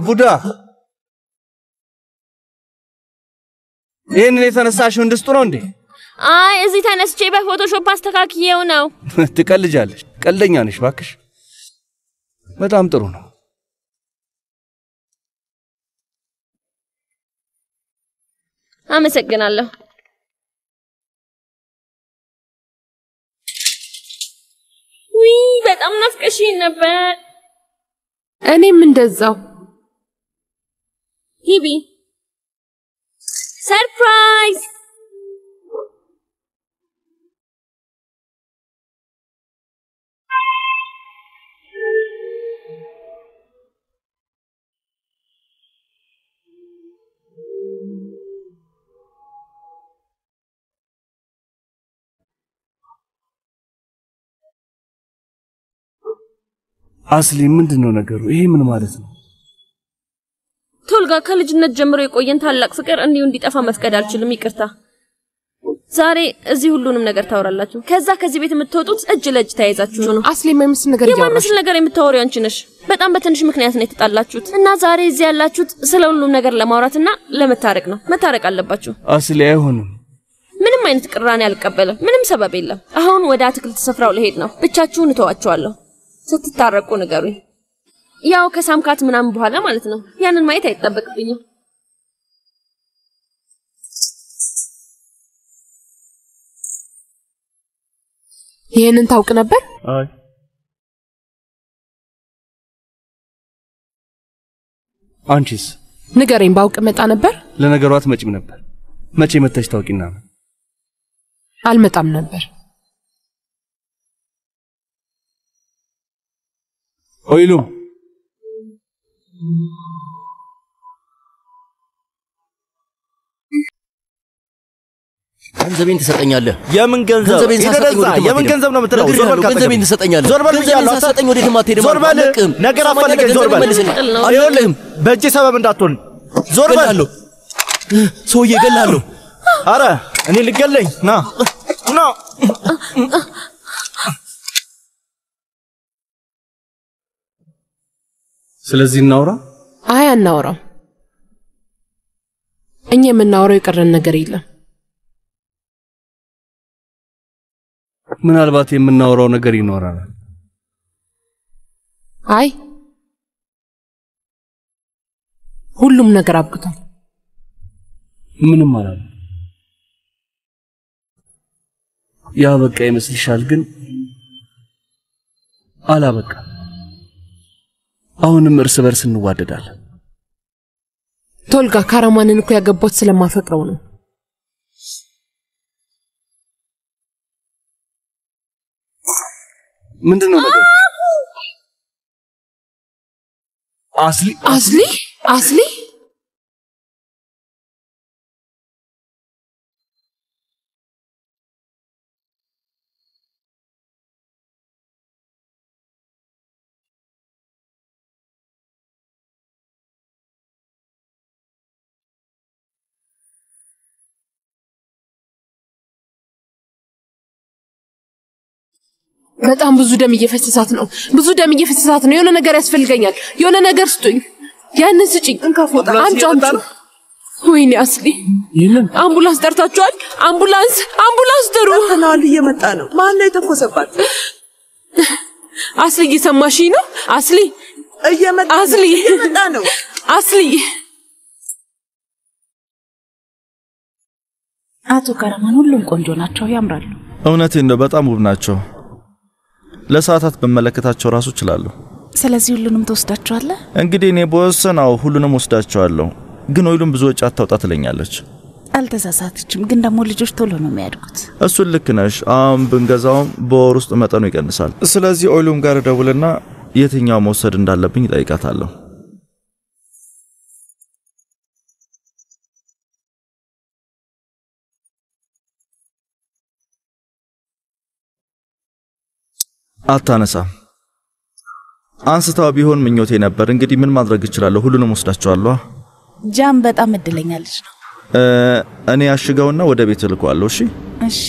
ቡዳ፣ ይህንን የተነሳሽው እንድስጡ ነው እንዴ? አይ እዚህ ተነስቼ በፎቶሾፕ አስተካክዬው ነው። ትቀልጃለሽ። ቀልደኛ ነሽ ባክሽ። በጣም ጥሩ ነው። አመሰግናለሁ። ውይ በጣም ናፍቀሽኝ ነበር። እኔም እንደዛው። ሂቢ ሰርፕራይዝ። አስሊ ምንድነው ነገሩ? ይሄ ምን ማለት ነው? ቶልጋ ከልጅነት ጀምሮ የቆየን ታላቅ ፍቅር እንዲሁ እንዲጠፋ መፍቀድ አልችልም። ይቅርታ። ዛሬ እዚህ ሁሉንም ነገር ታወራላችሁ። ከዚህ ቤት የምትወጡት እጅ ለእጅ ተያይዛችሁ ነው። አስሊ የማይመስል ነገር የማይመስል ነገር የምታወሪው አንቺ ነሽ። በጣም በትንሽ ምክንያት ነው የተጣላችሁት እና ዛሬ እዚህ ያላችሁት ስለ ሁሉም ነገር ለማውራትና ለመታረቅ ነው። መታረቅ አለባችሁ። አስሊ አይሆንም። ምንም አይነት ቅራኔ አልቀበልም። ምንም ሰበብ የለም። አሁን ወደ አትክልት ስፍራው ልሄድ ነው። ብቻችሁን እተዋችኋለሁ። ስትታረቁ ንገሩኝ። ያው ከሳምካት ምናምን በኋላ ማለት ነው። ያንን ማየት አይጠበቅብኝም። ይሄንን ታውቅ ነበር? አይ አንቺስ? ንገረኝ። ባውቅ መጣ ነበር? ለነገሩ አትመጪም ነበር። መቼ መተሽ ታውቂና? አልመጣም ነበር። ኦይሉም ገንዘቤን ትሰጠኛለህ? የምን ገንዘብ? የምን ገንዘብ ነው የምትለው? ዞር በል። ገንዘቤን ትሰጠኛለህ? ዞር በል ብያለሁ። ሰጠኝ። ወዴትም አትሄድም። ዞር በል። ነገር አፈልገኝ። ዞር በል። አይደለም በእጄ ሰበብ እንዳትሆን። ዞር በል። ሰውዬ እገልሃለሁ። አረ እኔ ልገለኝ? ና ና። ስለዚህ እናውራ? አይ አናውራም። እኛ የምናወራው የቀረን ነገር የለም። ምናልባት የምናወራው ነገር ይኖራል። አይ ሁሉም ነገር አብቅቷል። ምንም አላለም። ያ በቃ ይመስልሻል? ግን አላበቃ። አሁንም እርስ በርስ እንዋደዳለን። ቶልጋ ካራማንን እኮ ያገባሁት ስለማፈቅረው ነው። ምንድነው ነገር? አስሊ በጣም ብዙ ደም እየፈሰሳት ነው። የሆነ ነገር ያስፈልገኛል። የሆነ ነገር ስጡኝ። ያንን ስጪኝ። አምጪ። ወይኔ አስሊ፣ አምቡላንስ ጠርታችኋል? አምቡላንስ ጥሩ። ተናል እየመጣ ነው። ማን ነው የተኮሰባት? አስሊ እየሰማሽኝ ነው? አስሊ እየመጣ ነው። አስሊ አቶ ካራማን ሁሉም ቆንጆ ናቸው፣ ያምራሉ። እውነቴን ነው፣ በጣም ውብ ናቸው። ለሰዓታት በመለከታቸው ራሱ እችላለሁ። ስለዚህ ሁሉንም ተወስዳቸዋለህ? እንግዲህ እኔ በወሰናው ሁሉንም ወስዳቸዋለሁ። ግን ኦይሉም ብዙ ወጪ አታውጣ ትለኛለች። አልተሳሳተችም። ግን ደግሞ ልጆች ቶሎ ነው የሚያድጉት። እሱን ልክ ነሽ። አሁን ብንገዛውም በወር ውስጥ መጠኑ ይቀንሳል። ስለዚህ ኦይሉም ጋር ደውልና የትኛው መውሰድ እንዳለብኝ ጠይቃታለሁ። አታነሳም። አንስታው ቢሆን ምኞቴ ነበር። እንግዲህ ምን ማድረግ እችላለሁ? ሁሉንም ወስዳቸዋለሁ። ጃም በጣም እድለኛ ልጅ ነው። እኔ አሽገውና ወደ ቤት ልኳለሁ። እሺ።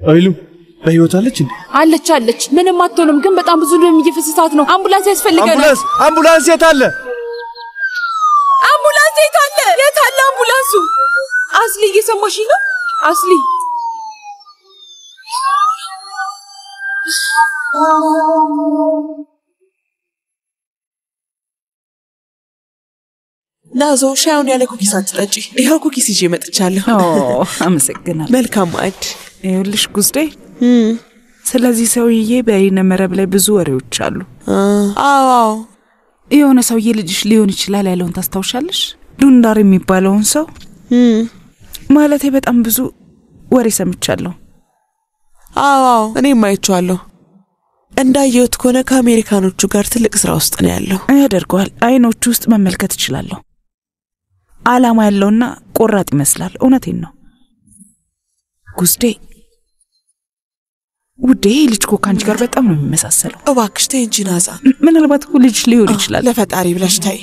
አይሉ በህይወት አለች እንዴ? አለች። ምንም አትሆንም። ግን በጣም ብዙ ደም እየፈሰሳት ነው። አምቡላንስ ያስፈልገናል። አምቡላንስ የት አለ? የት አለ አምቡላንሱ? አስሊ እየሰማሽኝ ነው? አስሊ ናዞ ሻዩን ያለ ኩኪስ አትጠጪ። ይኸው ኩኪስ ይዤ መጥቻለሁ። አመሰግናለሁ። መልካም ማዕድ። ይኸውልሽ ጉዝዴ፣ ስለዚህ ሰውዬ በይነ መረብ ላይ ብዙ ወሬዎች አሉ። አዎ፣ የሆነ ሰውዬ ልጅሽ ሊሆን ይችላል ያለውን ታስታውሻለሽ? ዱንዳር የሚባለውን ሰው ማለቴ በጣም ብዙ ወሬ ሰምቻለሁ። አዎ፣ እኔም አይቼዋለሁ። እንዳየሁት ከሆነ ከአሜሪካኖቹ ጋር ትልቅ ስራ ውስጥ ነው ያለው። ያደርገዋል። አይኖቹ ውስጥ መመልከት እችላለሁ። አላማ ያለውና ቆራጥ ይመስላል። እውነቴን ነው ጉዝዴ። ውዴ፣ ልጅ እኮ ከአንቺ ጋር በጣም ነው የሚመሳሰለው። እባክሽ ተይ እንጂ ናዛ። ምናልባት እኮ ልጅ ሊሆን ይችላል። ለፈጣሪ ብለሽ ተይ።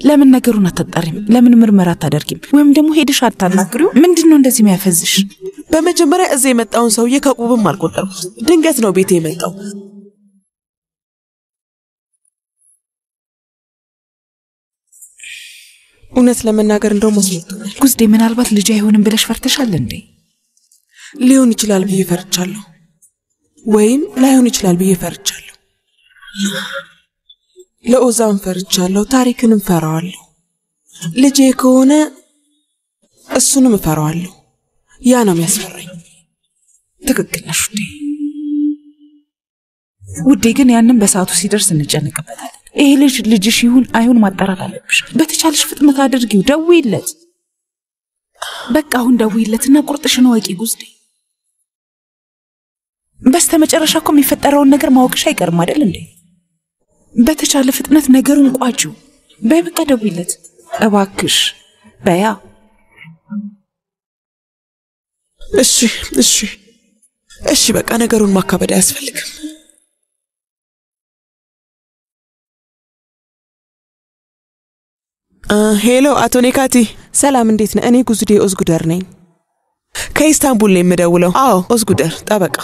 ለምን ነገሩን አታጣሪም? ለምን ምርመራ አታደርጊም? ወይም ደግሞ ሄድሽ አታናግሪው? ምንድነው እንደዚህ የሚያፈዝሽ? በመጀመሪያ እዚህ የመጣውን ሰውዬ ከቁብም አልቆጠርኩት። ድንገት ነው ቤቴ የመጣው። እውነት ለመናገር እንደው መስሎኛል። ጉዝዴ ምናልባት ልጅ አይሆንም ብለሽ ፈርተሻል እንዴ? ሊሆን ይችላል ብዬ ፈርቻለሁ፣ ወይም ላይሆን ይችላል ብዬ ፈርቻለሁ። ለኦዛን ፈርቻለሁ፣ ታሪክንም ፈራዋለሁ። ልጄ ከሆነ እሱንም እፈራዋለሁ። ያ ነው የሚያስፈራኝ። ትክክል ነሽ ውዴ፣ ግን ያንን በሰዓቱ ሲደርስ እንጨነቅበታለን። ይሄ ልጅ ልጅሽ ይሁን አይሁን ማጣራት አለብሽ። በተቻለሽ ፍጥነት አድርጊው፣ ደውይለት። በቃ አሁን ደውይለትና ቁርጥሽን ወቂ ጉዝዴ። በስተመጨረሻ እኮ የሚፈጠረውን ነገር ማወቅሽ አይቀርም አይደል እንዴ? በተቻለ ፍጥነት ነገሩን ቋጪው። በይ በቃ ደውይለት እባክሽ በያ። እሺ በቃ ነገሩን ማካበድ አያስፈልግም። ሄሎ አቶ ኔካቲ፣ ሰላም እንዴት ነህ? እኔ ጉዝዴ ኦዝጉደር ነኝ። ከኢስታንቡል ነው የምደውለው። አዎ ኦዝጉደር ጠበቃ።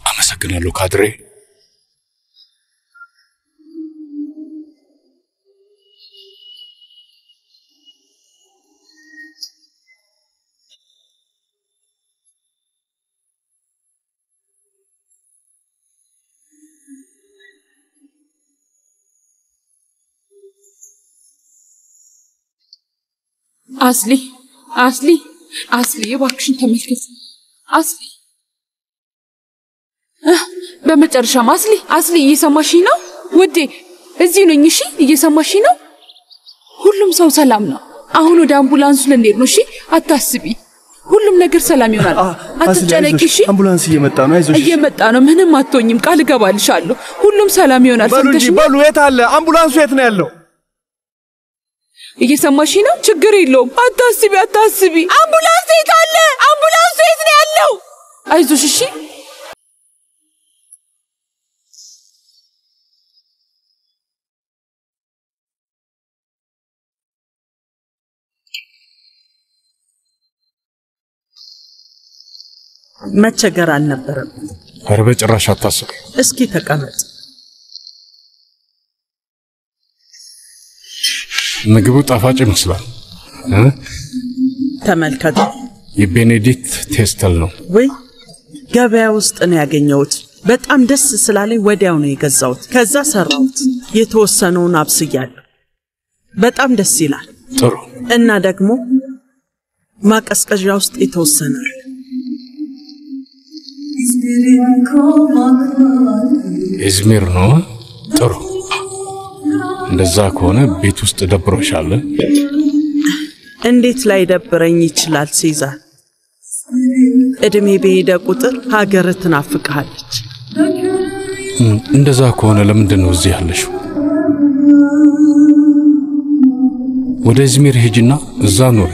አመሰግናለሁ ካድሬ። አስሊ እባክሽን ተመልከት። አስሊ በመጨረሻም አስሊ እየሰማሽኝ ነው ውዴ? እዚሁ ነኝ። እሺ እየሰማሽኝ ነው? ሁሉም ሰው ሰላም ነው። አሁን ወደ አምቡላንሱ ልንሄድ ነው። እሺ አታስቢ፣ ሁሉም ነገር ሰላም ይሆናል። አትጨነቂ። እሺ አምቡላንስ እየመጣ ነው። አይዞሽ። እየመጣ ነው። ምንም አትሆኝም፣ ቃል እገባልሻለሁ። ሁሉም ሰላም ይሆናል። ሰምተሽኝ? በሉ የት አለ አምቡላንሱ? የት ነው ያለው? እየሰማሽኝ ነው? ችግር የለውም። አታስቢ። አምቡላንስ የት አለ? አምቡላንሱ የት ነው ያለው? አይዞሽ። እሺ መቸገር አልነበረም። ኧረ በጭራሽ አታስብ። እስኪ ተቀመጥ። ምግቡ ጣፋጭ ይመስላል። ተመልከቱ። የቤኔዲክት ቴስተል ነው ወይ? ገበያ ውስጥ ነው ያገኘሁት። በጣም ደስ ስላለኝ ወዲያው ነው የገዛሁት። ከዛ ሰራሁት። የተወሰነውን አብስያለሁ። በጣም ደስ ይላል። ጥሩ። እና ደግሞ ማቀዝቀዣ ውስጥ የተወሰነ ኢዝሚር ነው። ጥሩ። እንደዛ ከሆነ ቤት ውስጥ ደብሮሻል? እንዴት ላይ ደብረኝ ይችላል ሲዛር? እድሜ በሄደ ቁጥር ሀገር ትናፍቅሃለች። እንደዛ ከሆነ ለምንድን ነው እዚህ ያለሽው? ወደ ኢዝሚር ሂጂና እዛ ኑሪ።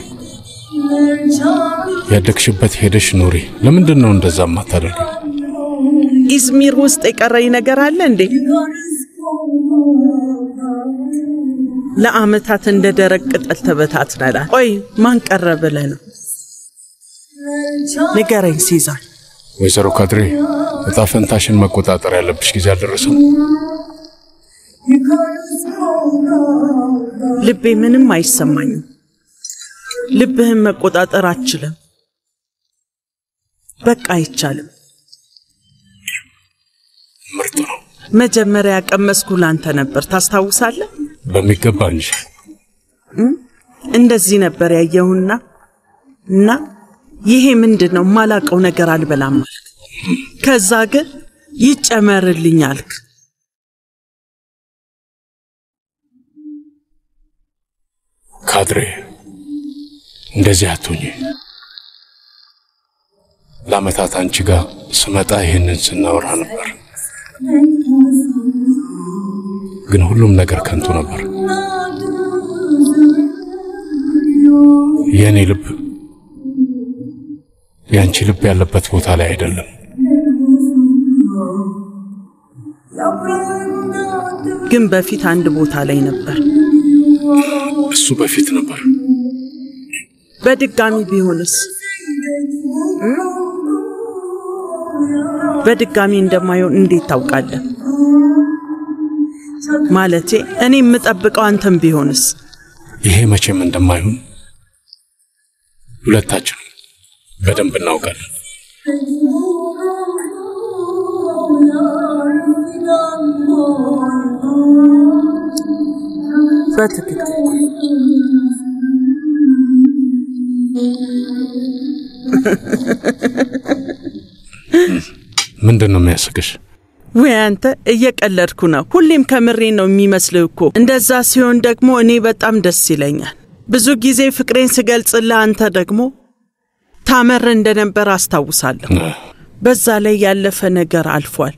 ያደግሽበት ሄደሽ ኑሪ። ለምንድን ነው እንደዛ ማታደርጊው? ኢዝሚር ውስጥ የቀረኝ ነገር አለ እንዴ? ለአመታት እንደ ደረቅ ቅጠል ተበታትነናል። ቆይ ማን ቀረ ብለህ ነው? ንገረኝ ሲዛር። ወይዘሮ ካድሬ፣ እጣ ፈንታሽን መቆጣጠር ያለብሽ ጊዜ አልደረሰም? ልቤ ምንም አይሰማኝም። ልብህን መቆጣጠር አትችልም። በቃ አይቻልም። ምርጥ ነው። መጀመሪያ ቀመስኩ ላንተ ነበር፣ ታስታውሳለህ? በሚገባ እንጂ። እንደዚህ ነበር ያየሁና እና ይሄ ምንድነው ማላቀው ነገር አልበላም አልክ። ከዛ ግን ይጨመርልኝ አልክ። ካድሬ እንደዚህ አትሁኝ። ለዓመታት አንቺ ጋር ስመጣ ይህንን ስናወራ ነበር፣ ግን ሁሉም ነገር ከንቱ ነበር። የኔ ልብ ያንቺ ልብ ያለበት ቦታ ላይ አይደለም። ግን በፊት አንድ ቦታ ላይ ነበር። እሱ በፊት ነበር። በድጋሚ ቢሆንስ? በድጋሚ እንደማይሆን እንዴት ታውቃለህ? ማለቴ እኔ የምጠብቀው አንተም ቢሆንስ? ይሄ መቼም እንደማይሆን ሁለታችን በደንብ እናውቃለን። በትክክል ምንድን ነው የሚያስቅሽ? ወይ አንተ እየቀለድኩ ነው። ሁሌም ከምሬ ነው የሚመስልህ እኮ። እንደዛ ሲሆን ደግሞ እኔ በጣም ደስ ይለኛል። ብዙ ጊዜ ፍቅሬን ስገልጽልህ አንተ ደግሞ ታመር እንደነበር አስታውሳለሁ። በዛ ላይ ያለፈ ነገር አልፏል።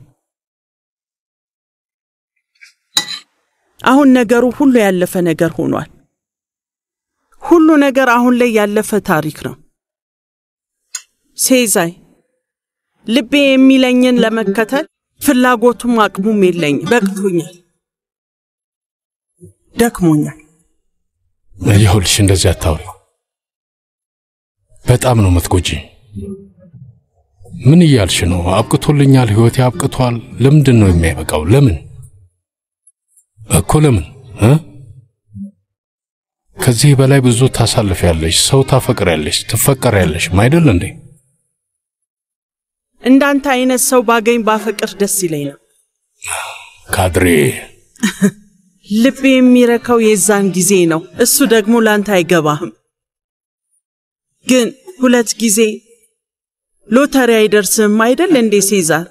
አሁን ነገሩ ሁሉ ያለፈ ነገር ሆኗል። ሁሉ ነገር አሁን ላይ ያለፈ ታሪክ ነው። ሴዛይ ልቤ የሚለኝን ለመከተል ፍላጎቱም አቅሙም የለኝም። በቅቶኛል፣ ደክሞኛል። ይኸውልሽ እንደዚህ አታውሪ። በጣም ነው የምትጎጂ። ምን እያልሽ ነው? አብቅቶልኛል፣ ህይወቴ አብቅቷል። ለምንድን ነው የሚያበቃው? ለምን እኮ ለምን? ከዚህ በላይ ብዙ ታሳልፊያለሽ፣ ሰው ታፈቅሪያለሽ፣ ትፈቀሪያለሽ አይደል እንዴ? እንዳንተ አይነት ሰው ባገኝ ባፈቅር ደስ ይለኝ ነው። ካድሬ ልቤ የሚረካው የዛን ጊዜ ነው። እሱ ደግሞ ላንተ አይገባህም። ግን ሁለት ጊዜ ሎተሪ አይደርስም አይደል እንዴ ሴዛር?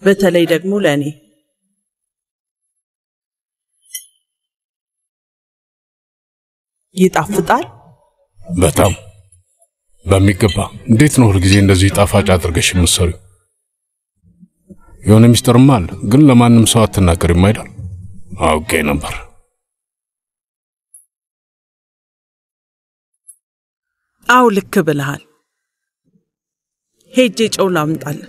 በተለይ ደግሞ ለኔ። ይጣፍጣል በጣም በሚገባ። እንዴት ነው ሁልጊዜ እንደዚህ ጣፋጭ አድርገሽ የምትሰሪው? የሆነ ሚስጥርማ አለ፣ ግን ለማንም ሰው አትናገሪም አይደል? አውቄ ነበር። አው ልክ ብለሃል። ሄጄ ጨው ላምጣልህ።